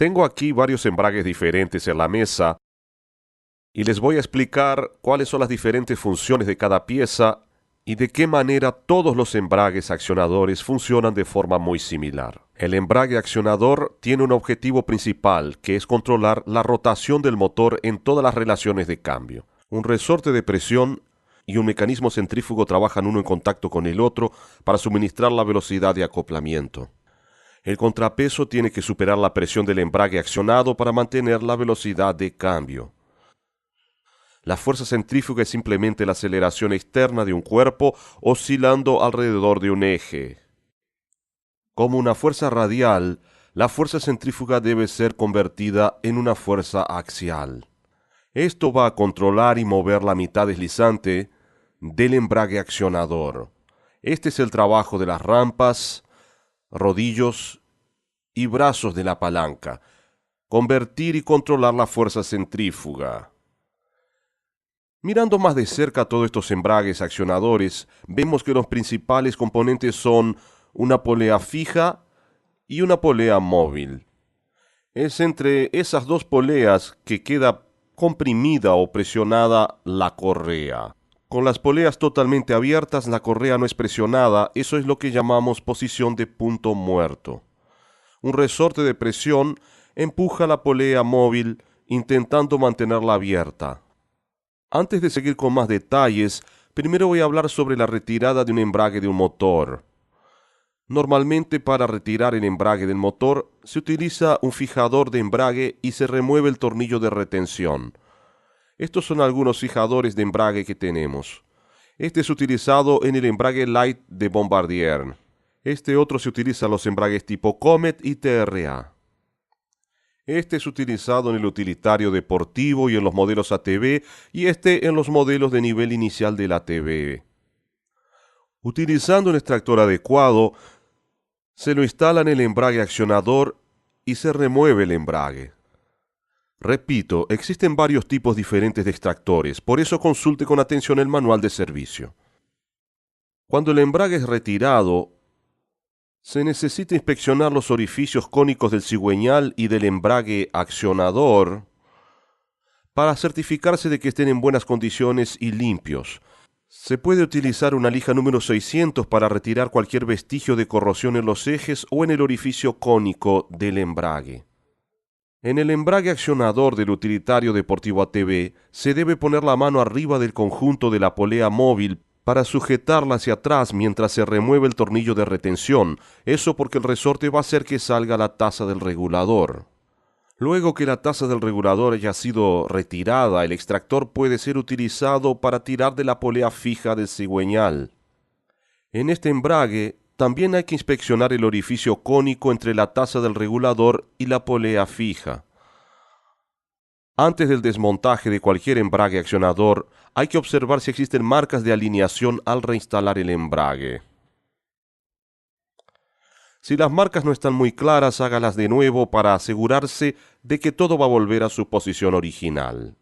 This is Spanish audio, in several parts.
Tengo aquí varios embragues diferentes en la mesa y les voy a explicar cuáles son las diferentes funciones de cada pieza y de qué manera todos los embragues accionadores funcionan de forma muy similar. El embrague accionador tiene un objetivo principal, que es controlar la rotación del motor en todas las relaciones de cambio. Un resorte de presión y un mecanismo centrífugo trabajan uno en contacto con el otro para suministrar la velocidad de acoplamiento. El contrapeso tiene que superar la presión del embrague accionado para mantener la velocidad de cambio. La fuerza centrífuga es simplemente la aceleración externa de un cuerpo oscilando alrededor de un eje. Como una fuerza radial, la fuerza centrífuga debe ser convertida en una fuerza axial. Esto va a controlar y mover la mitad deslizante del embrague accionador. Este es el trabajo de las rampas, rodillos y brazos de la palanca. Convertir y controlar la fuerza centrífuga. Mirando más de cerca todos estos embragues accionadores, vemos que los principales componentes son una polea fija y una polea móvil. Es entre esas dos poleas que queda comprimida o presionada la correa. Con las poleas totalmente abiertas, la correa no es presionada, eso es lo que llamamos posición de punto muerto. Un resorte de presión empuja la polea móvil intentando mantenerla abierta. Antes de seguir con más detalles, primero voy a hablar sobre la retirada de un embrague de un motor. Normalmente para retirar el embrague del motor se utiliza un fijador de embrague y se remueve el tornillo de retención. Estos son algunos fijadores de embrague que tenemos. Este es utilizado en el embrague Light de Bombardier. Este otro se utiliza en los embragues tipo Comet y TRA. Este es utilizado en el utilitario deportivo y en los modelos ATV, y este en los modelos de nivel inicial del ATV. Utilizando un extractor adecuado, se lo instala en el embrague accionador y se remueve el embrague. Repito, existen varios tipos diferentes de extractores, por eso consulte con atención el manual de servicio. Cuando el embrague es retirado, se necesita inspeccionar los orificios cónicos del cigüeñal y del embrague accionador para certificarse de que estén en buenas condiciones y limpios. Se puede utilizar una lija número 600 para retirar cualquier vestigio de corrosión en los ejes o en el orificio cónico del embrague. En el embrague accionador del utilitario deportivo ATV se debe poner la mano arriba del conjunto de la polea móvil para sujetarla hacia atrás mientras se remueve el tornillo de retención, eso porque el resorte va a hacer que salga la taza del regulador. Luego que la taza del regulador haya sido retirada, el extractor puede ser utilizado para tirar de la polea fija del cigüeñal. En este embrague también hay que inspeccionar el orificio cónico entre la taza del regulador y la polea fija. Antes del desmontaje de cualquier embrague accionador, hay que observar si existen marcas de alineación al reinstalar el embrague. Si las marcas no están muy claras, hágalas de nuevo para asegurarse de que todo va a volver a su posición original.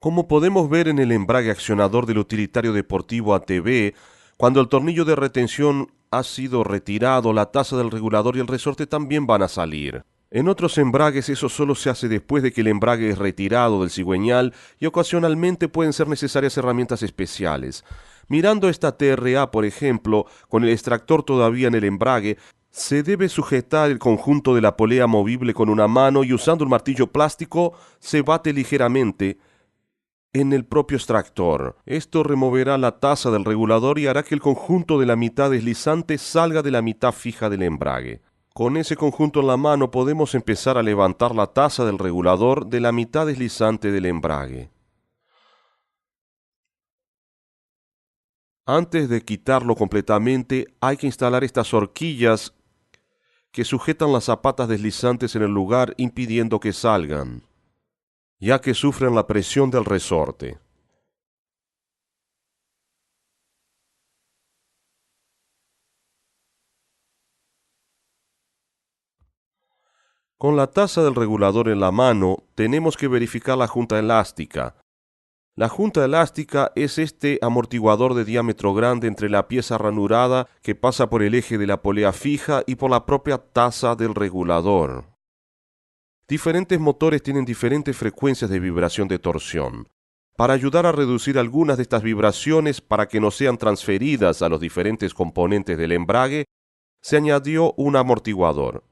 Como podemos ver en el embrague accionador del utilitario deportivo ATV, cuando el tornillo de retención ha sido retirado, la taza del regulador y el resorte también van a salir. En otros embragues eso solo se hace después de que el embrague es retirado del cigüeñal y ocasionalmente pueden ser necesarias herramientas especiales. Mirando esta TRA, por ejemplo, con el extractor todavía en el embrague, se debe sujetar el conjunto de la polea movible con una mano y usando un martillo plástico se bate ligeramente en el propio extractor. Esto removerá la taza del regulador y hará que el conjunto de la mitad deslizante salga de la mitad fija del embrague. Con ese conjunto en la mano podemos empezar a levantar la taza del regulador de la mitad deslizante del embrague. Antes de quitarlo completamente, hay que instalar estas horquillas que sujetan las zapatas deslizantes en el lugar impidiendo que salgan, ya que sufren la presión del resorte. Con la taza del regulador en la mano, tenemos que verificar la junta elástica. La junta elástica es este amortiguador de diámetro grande entre la pieza ranurada que pasa por el eje de la polea fija y por la propia taza del regulador. Diferentes motores tienen diferentes frecuencias de vibración de torsión. Para ayudar a reducir algunas de estas vibraciones para que no sean transferidas a los diferentes componentes del embrague, se añadió un amortiguador.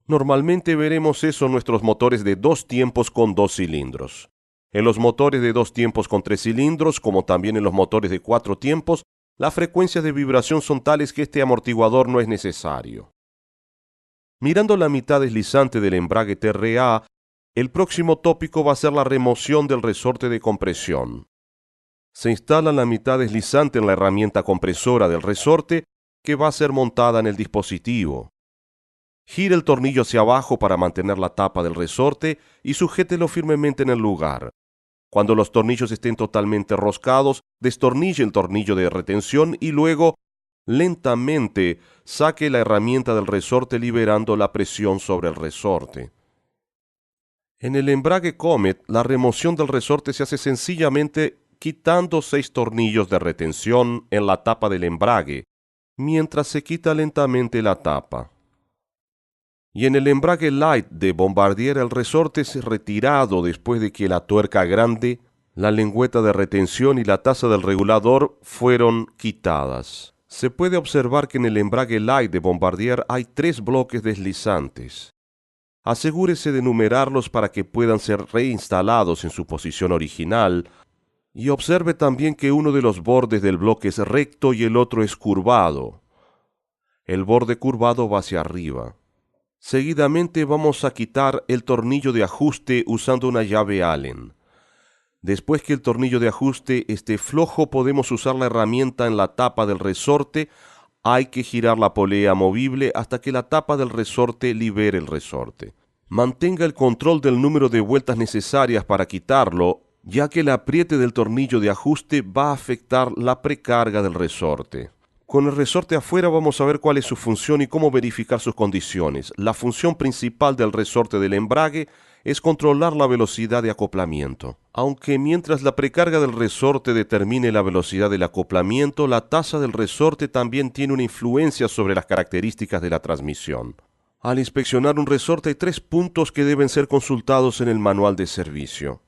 Normalmente veremos eso en nuestros motores de 2 tiempos con 2 cilindros. En los motores de 2 tiempos con 3 cilindros, como también en los motores de 4 tiempos, las frecuencias de vibración son tales que este amortiguador no es necesario. Mirando la mitad deslizante del embrague TRA, el próximo tópico va a ser la remoción del resorte de compresión. Se instala la mitad deslizante en la herramienta compresora del resorte que va a ser montada en el dispositivo. Gire el tornillo hacia abajo para mantener la tapa del resorte y sujételo firmemente en el lugar. Cuando los tornillos estén totalmente roscados, destornille el tornillo de retención y luego, lentamente, saque la herramienta del resorte liberando la presión sobre el resorte. En el embrague Comet, la remoción del resorte se hace sencillamente quitando 6 tornillos de retención en la tapa del embrague, mientras se quita lentamente la tapa. Y en el embrague Light de Bombardier el resorte es retirado después de que la tuerca grande, la lengüeta de retención y la taza del regulador fueron quitadas. Se puede observar que en el embrague Light de Bombardier hay 3 bloques deslizantes. Asegúrese de numerarlos para que puedan ser reinstalados en su posición original y observe también que uno de los bordes del bloque es recto y el otro es curvado. El borde curvado va hacia arriba. Seguidamente vamos a quitar el tornillo de ajuste usando una llave Allen. Después que el tornillo de ajuste esté flojo, podemos usar la herramienta en la tapa del resorte. Hay que girar la polea movible hasta que la tapa del resorte libere el resorte. Mantenga el control del número de vueltas necesarias para quitarlo, ya que el apriete del tornillo de ajuste va a afectar la precarga del resorte. Con el resorte afuera vamos a ver cuál es su función y cómo verificar sus condiciones. La función principal del resorte del embrague es controlar la velocidad de acoplamiento. Aunque mientras la precarga del resorte determine la velocidad del acoplamiento, la tasa del resorte también tiene una influencia sobre las características de la transmisión. Al inspeccionar un resorte hay 3 puntos que deben ser consultados en el manual de servicio.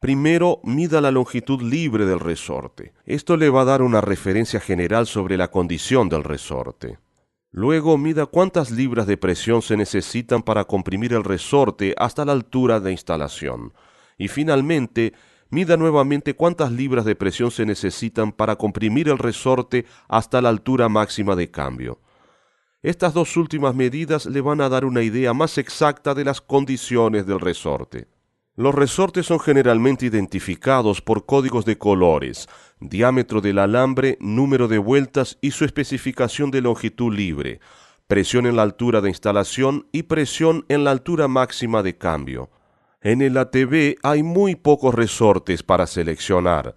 Primero, mida la longitud libre del resorte. Esto le va a dar una referencia general sobre la condición del resorte. Luego, mida cuántas libras de presión se necesitan para comprimir el resorte hasta la altura de instalación. Y finalmente, mida nuevamente cuántas libras de presión se necesitan para comprimir el resorte hasta la altura máxima de cambio. Estas 2 últimas medidas le van a dar una idea más exacta de las condiciones del resorte. Los resortes son generalmente identificados por códigos de colores, diámetro del alambre, número de vueltas y su especificación de longitud libre, presión en la altura de instalación y presión en la altura máxima de cambio. En el ATV hay muy pocos resortes para seleccionar,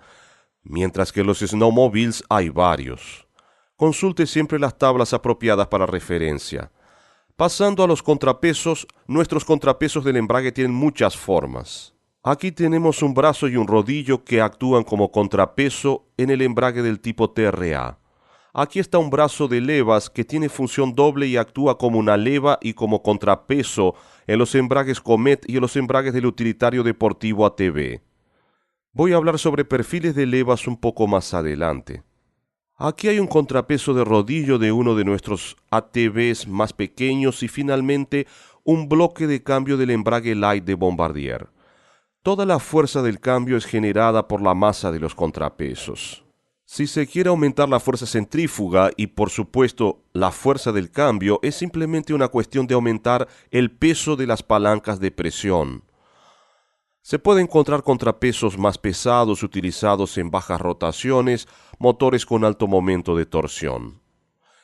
mientras que en los snowmobiles hay varios. Consulte siempre las tablas apropiadas para referencia. Pasando a los contrapesos, nuestros contrapesos del embrague tienen muchas formas. Aquí tenemos un brazo y un rodillo que actúan como contrapeso en el embrague del tipo TRA. Aquí está un brazo de levas que tiene función doble y actúa como una leva y como contrapeso en los embragues Comet y en los embragues del utilitario deportivo ATV. Voy a hablar sobre perfiles de levas un poco más adelante. Aquí hay un contrapeso de rodillo de uno de nuestros ATVs más pequeños y finalmente un bloque de cambio del embrague Light de Bombardier. Toda la fuerza del cambio es generada por la masa de los contrapesos. Si se quiere aumentar la fuerza centrífuga y por supuesto la fuerza del cambio, es simplemente una cuestión de aumentar el peso de las palancas de presión. Se puede encontrar contrapesos más pesados utilizados en bajas rotaciones, motores con alto momento de torsión,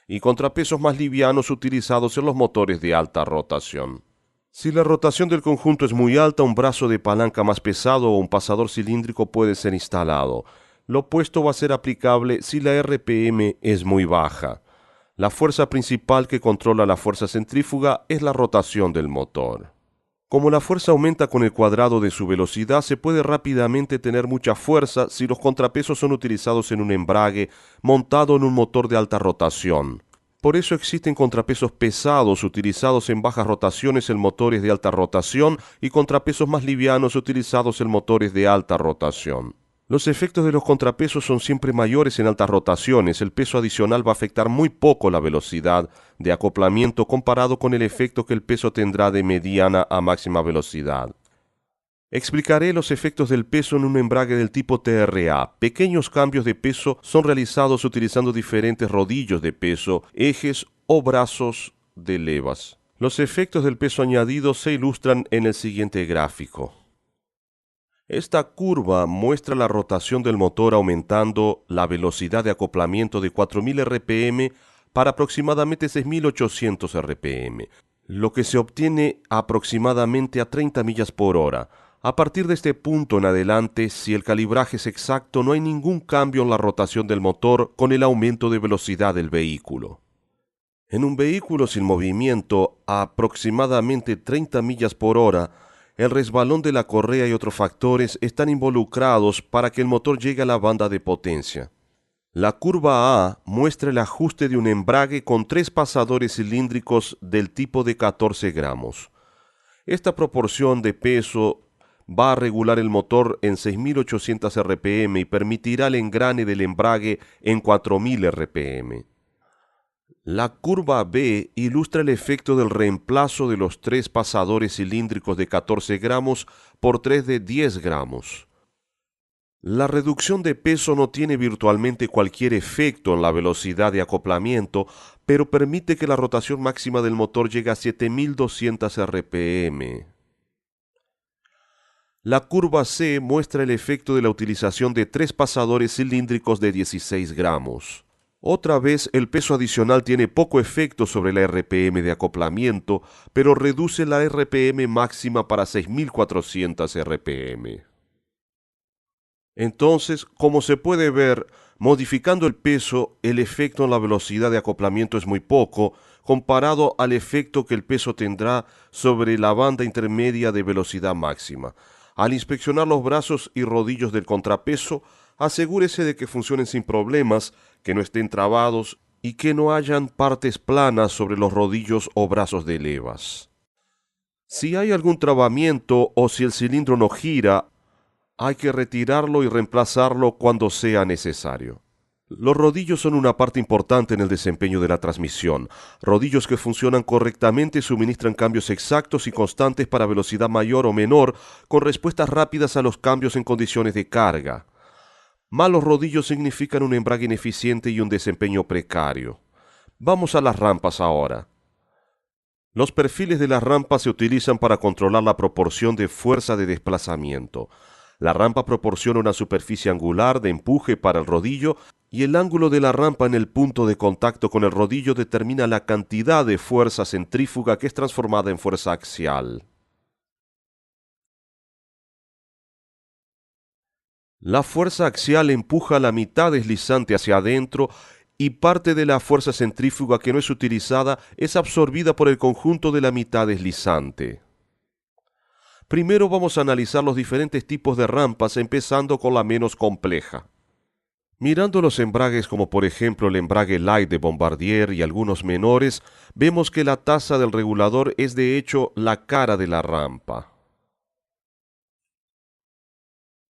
y contrapesos más livianos utilizados en los motores de alta rotación. Si la rotación del conjunto es muy alta, un brazo de palanca más pesado o un pasador cilíndrico puede ser instalado. Lo opuesto va a ser aplicable si la RPM es muy baja. La fuerza principal que controla la fuerza centrífuga es la rotación del motor. Como la fuerza aumenta con el cuadrado de su velocidad, se puede rápidamente tener mucha fuerza si los contrapesos son utilizados en un embrague montado en un motor de alta rotación. Por eso existen contrapesos pesados utilizados en bajas rotaciones en motores de alta rotación y contrapesos más livianos utilizados en motores de alta rotación. Los efectos de los contrapesos son siempre mayores en altas rotaciones. El peso adicional va a afectar muy poco la velocidad de acoplamiento comparado con el efecto que el peso tendrá de mediana a máxima velocidad. Explicaré los efectos del peso en un embrague del tipo TRA. Pequeños cambios de peso son realizados utilizando diferentes rodillos de peso, ejes o brazos de levas. Los efectos del peso añadido se ilustran en el siguiente gráfico. Esta curva muestra la rotación del motor aumentando la velocidad de acoplamiento de 4000 RPM para aproximadamente 6800 RPM, lo que se obtiene aproximadamente a 30 millas por hora. A partir de este punto en adelante, si el calibraje es exacto, no hay ningún cambio en la rotación del motor con el aumento de velocidad del vehículo. En un vehículo sin movimiento a aproximadamente 30 millas por hora, el resbalón de la correa y otros factores están involucrados para que el motor llegue a la banda de potencia. La curva A muestra el ajuste de un embrague con 3 pasadores cilíndricos del tipo de 14 gramos. Esta proporción de peso va a regular el motor en 6800 RPM y permitirá el engrane del embrague en 4000 RPM. La curva B ilustra el efecto del reemplazo de los 3 pasadores cilíndricos de 14 gramos por 3 de 10 gramos. La reducción de peso no tiene virtualmente cualquier efecto en la velocidad de acoplamiento, pero permite que la rotación máxima del motor llegue a 7200 RPM. La curva C muestra el efecto de la utilización de 3 pasadores cilíndricos de 16 gramos. Otra vez, el peso adicional tiene poco efecto sobre la RPM de acoplamiento, pero reduce la RPM máxima para 6400 RPM. Entonces, como se puede ver, modificando el peso, el efecto en la velocidad de acoplamiento es muy poco, comparado al efecto que el peso tendrá sobre la banda intermedia de velocidad máxima. Al inspeccionar los brazos y rodillos del contrapeso, asegúrese de que funcionen sin problemas, que no estén trabados y que no hayan partes planas sobre los rodillos o brazos de levas. Si hay algún trabamiento o si el cilindro no gira, hay que retirarlo y reemplazarlo cuando sea necesario. Los rodillos son una parte importante en el desempeño de la transmisión. Rodillos que funcionan correctamente suministran cambios exactos y constantes para velocidad mayor o menor, con respuestas rápidas a los cambios en condiciones de carga. Malos rodillos significan un embrague ineficiente y un desempeño precario. Vamos a las rampas ahora. Los perfiles de las rampas se utilizan para controlar la proporción de fuerza de desplazamiento. La rampa proporciona una superficie angular de empuje para el rodillo y el ángulo de la rampa en el punto de contacto con el rodillo determina la cantidad de fuerza centrífuga que es transformada en fuerza axial. La fuerza axial empuja la mitad deslizante hacia adentro y parte de la fuerza centrífuga que no es utilizada es absorbida por el conjunto de la mitad deslizante. Primero vamos a analizar los diferentes tipos de rampas, empezando con la menos compleja. Mirando los embragues como por ejemplo el embrague light de Bombardier y algunos menores, vemos que la taza del regulador es de hecho la cara de la rampa.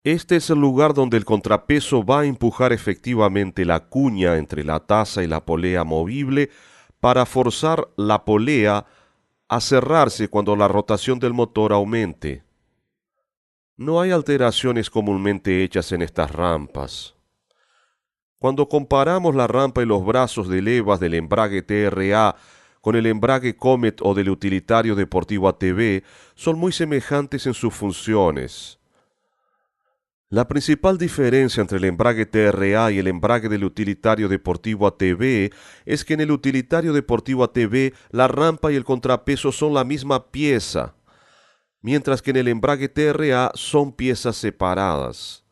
Este es el lugar donde el contrapeso va a empujar efectivamente la cuña entre la taza y la polea movible para forzar la polea a cerrarse cuando la rotación del motor aumente. No hay alteraciones comúnmente hechas en estas rampas. Cuando comparamos la rampa y los brazos de levas del embrague TRA con el embrague Comet o del utilitario deportivo ATV, son muy semejantes en sus funciones. La principal diferencia entre el embrague TRA y el embrague del utilitario deportivo ATV es que en el utilitario deportivo ATV la rampa y el contrapeso son la misma pieza, mientras que en el embrague TRA son piezas separadas.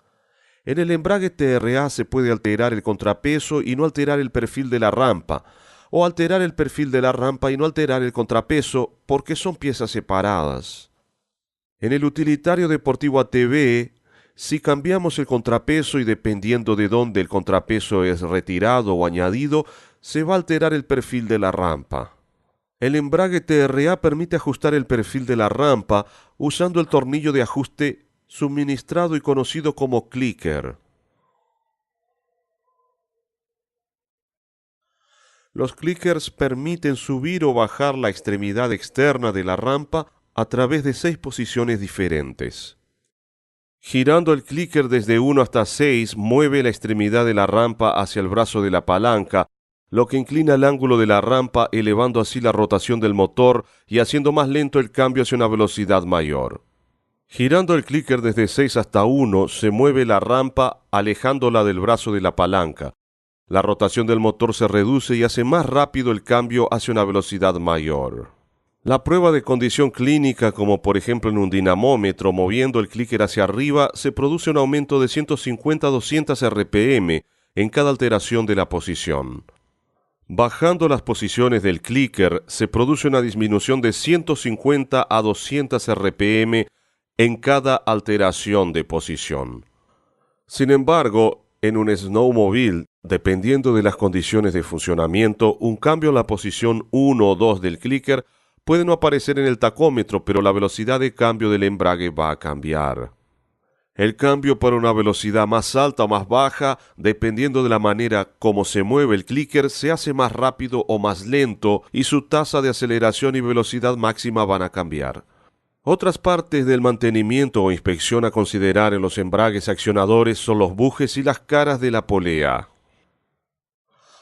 En el embrague TRA se puede alterar el contrapeso y no alterar el perfil de la rampa, o alterar el perfil de la rampa y no alterar el contrapeso porque son piezas separadas. En el utilitario deportivo ATV, si cambiamos el contrapeso y dependiendo de dónde el contrapeso es retirado o añadido, se va a alterar el perfil de la rampa. El embrague TRA permite ajustar el perfil de la rampa usando el tornillo de ajuste suministrado y conocido como clicker. Los clickers permiten subir o bajar la extremidad externa de la rampa a través de 6 posiciones diferentes. Girando el clicker desde 1 hasta 6, mueve la extremidad de la rampa hacia el brazo de la palanca, lo que inclina el ángulo de la rampa, elevando así la rotación del motor y haciendo más lento el cambio hacia una velocidad mayor. Girando el clicker desde 6 hasta 1, se mueve la rampa alejándola del brazo de la palanca. La rotación del motor se reduce y hace más rápido el cambio hacia una velocidad mayor. La prueba de condición clínica, como por ejemplo en un dinamómetro, moviendo el clicker hacia arriba, se produce un aumento de 150 a 200 RPM en cada alteración de la posición. Bajando las posiciones del clicker, se produce una disminución de 150 a 200 RPM en cada alteración de posición. Sin embargo, en un snowmobile, dependiendo de las condiciones de funcionamiento, un cambio en la posición 1 o 2 del clicker puede no aparecer en el tacómetro, pero la velocidad de cambio del embrague va a cambiar. El cambio para una velocidad más alta o más baja, dependiendo de la manera como se mueve el clicker, se hace más rápido o más lento y su tasa de aceleración y velocidad máxima van a cambiar. Otras partes del mantenimiento o inspección a considerar en los embragues accionadores son los bujes y las caras de la polea.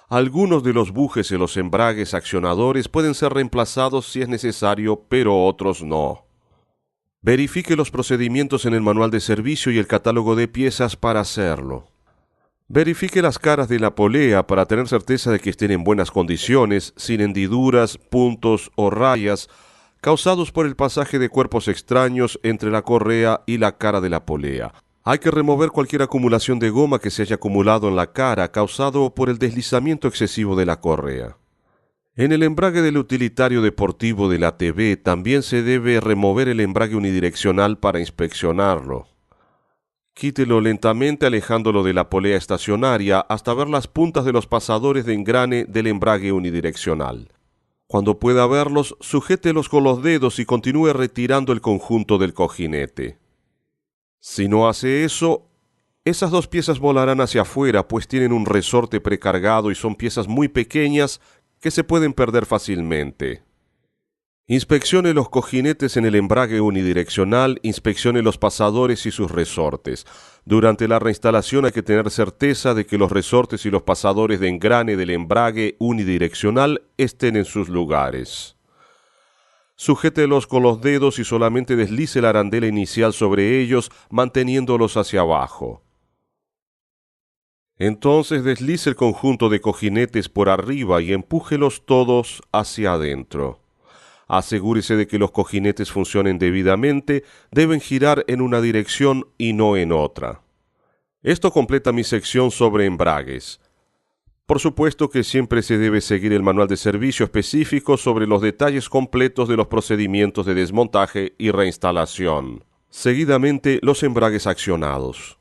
Algunos de los bujes en los embragues accionadores pueden ser reemplazados si es necesario, pero otros no. Verifique los procedimientos en el manual de servicio y el catálogo de piezas para hacerlo. Verifique las caras de la polea para tener certeza de que estén en buenas condiciones, sin hendiduras, puntos o rayas causados por el pasaje de cuerpos extraños entre la correa y la cara de la polea. Hay que remover cualquier acumulación de goma que se haya acumulado en la cara causado por el deslizamiento excesivo de la correa. En el embrague del utilitario deportivo del ATV también se debe remover el embrague unidireccional para inspeccionarlo. Quítelo lentamente alejándolo de la polea estacionaria hasta ver las puntas de los pasadores de engrane del embrague unidireccional. Cuando pueda verlos, sujételos con los dedos y continúe retirando el conjunto del cojinete. Si no hace eso, esas dos piezas volarán hacia afuera, pues tienen un resorte precargado y son piezas muy pequeñas que se pueden perder fácilmente. Inspeccione los cojinetes en el embrague unidireccional, inspeccione los pasadores y sus resortes. Durante la reinstalación hay que tener certeza de que los resortes y los pasadores de engrane del embrague unidireccional estén en sus lugares. Sujételos con los dedos y solamente deslice la arandela inicial sobre ellos, manteniéndolos hacia abajo. Entonces deslice el conjunto de cojinetes por arriba y empújelos todos hacia adentro. Asegúrese de que los cojinetes funcionen debidamente, deben girar en una dirección y no en otra. Esto completa mi sección sobre embragues. Por supuesto que siempre se debe seguir el manual de servicio específico sobre los detalles completos de los procedimientos de desmontaje y reinstalación. Seguidamente, los embragues accionados.